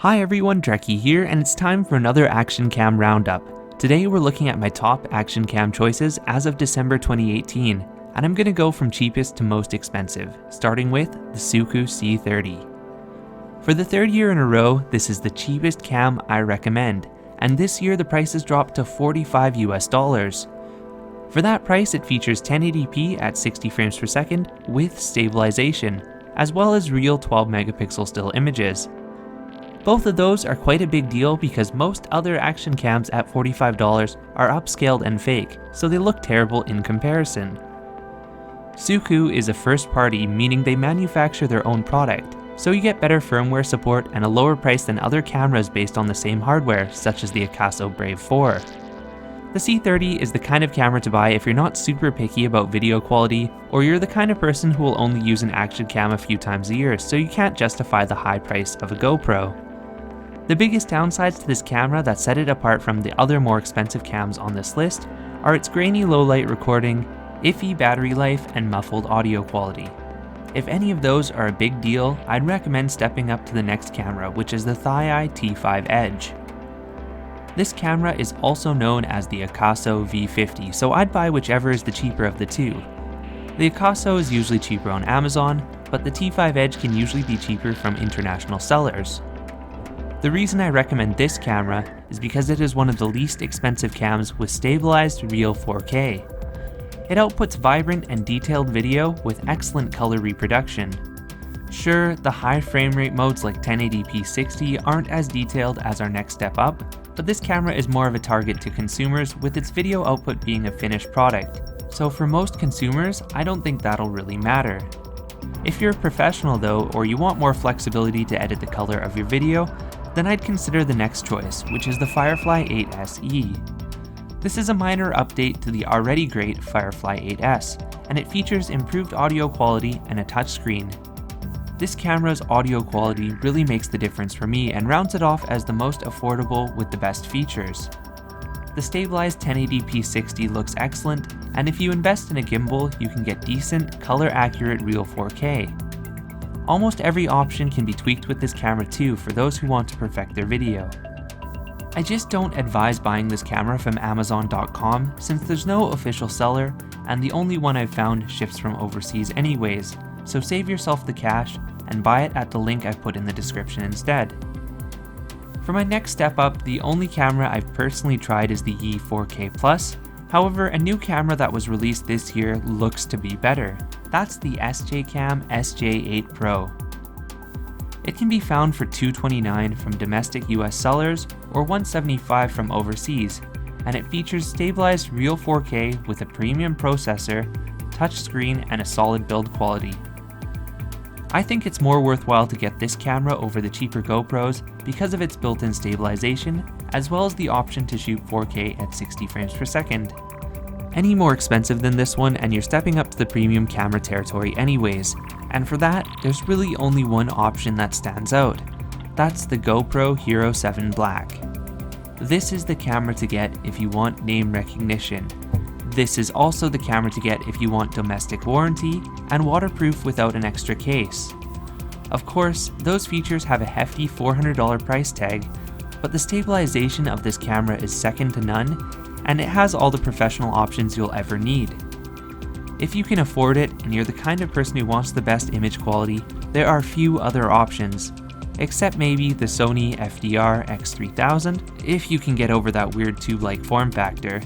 Hi everyone, Drekkie here, and it's time for another Action Cam Roundup. Today we're looking at my top Action Cam choices as of December 2018, and I'm going to go from cheapest to most expensive, starting with the SooCoo C30. For the third year in a row, this is the cheapest cam I recommend, and this year the price has dropped to $45 US. For that price, it features 1080p at 60 frames per second with stabilization, as well as real 12 megapixel still images. Both of those are quite a big deal because most other action cams at $45 are upscaled and fake, so they look terrible in comparison. SooCoo is a first party, meaning they manufacture their own product, so you get better firmware support and a lower price than other cameras based on the same hardware, such as the Akaso Brave 4. The C30 is the kind of camera to buy if you're not super picky about video quality, or you're the kind of person who will only use an action cam a few times a year, so you can't justify the high price of a GoPro. The biggest downsides to this camera that set it apart from the other more expensive cams on this list are its grainy low light recording, iffy battery life, and muffled audio quality. If any of those are a big deal, I'd recommend stepping up to the next camera, which is the DJI T5 Edge. This camera is also known as the Akaso V50, so I'd buy whichever is the cheaper of the two. The Akaso is usually cheaper on Amazon, but the T5 Edge can usually be cheaper from international sellers. The reason I recommend this camera is because it is one of the least expensive cams with stabilized real 4K. It outputs vibrant and detailed video with excellent color reproduction. Sure, the high frame rate modes like 1080p 60 aren't as detailed as our next step up, but this camera is more of a target to consumers with its video output being a finished product, so for most consumers, I don't think that'll really matter. If you're a professional though, or you want more flexibility to edit the color of your video, then I'd consider the next choice, which is the Firefly 8SE. This is a minor update to the already great Firefly 8S, and it features improved audio quality and a touchscreen. This camera's audio quality really makes the difference for me and rounds it off as the most affordable with the best features. The stabilized 1080p 60 looks excellent, and if you invest in a gimbal, you can get decent, color-accurate real 4K. Almost every option can be tweaked with this camera too for those who want to perfect their video. I just don't advise buying this camera from Amazon.com since there's no official seller, and the only one I've found ships from overseas anyways, so save yourself the cash and buy it at the link I've put in the description instead. For my next step up, the only camera I've personally tried is the Yi 4K+, however a new camera that was released this year looks to be better. That's the Sjcam Sj8 Pro. It can be found for $229 from domestic US sellers or $175 from overseas, and it features stabilized real 4K with a premium processor, touchscreen, and a solid build quality. I think it's more worthwhile to get this camera over the cheaper GoPros because of its built-in stabilization, as well as the option to shoot 4K at 60 frames per second. Any more expensive than this one and you're stepping up to the premium camera territory anyways, and for that, there's really only one option that stands out. That's the GoPro Hero 7 Black. This is the camera to get if you want name recognition. This is also the camera to get if you want domestic warranty and waterproof without an extra case. Of course, those features have a hefty $400 price tag, but the stabilization of this camera is second to none, and it has all the professional options you'll ever need. If you can afford it and you're the kind of person who wants the best image quality, there are few other options, except maybe the Sony FDR X3000 if you can get over that weird tube-like form factor.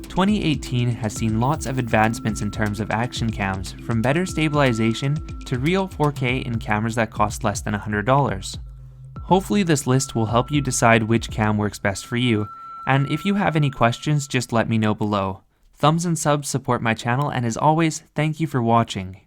2018 has seen lots of advancements in terms of action cams, from better stabilization to real 4K in cameras that cost less than $100. Hopefully this list will help you decide which cam works best for you, and if you have any questions, just let me know below. Thumbs and subs support my channel, and as always, thank you for watching.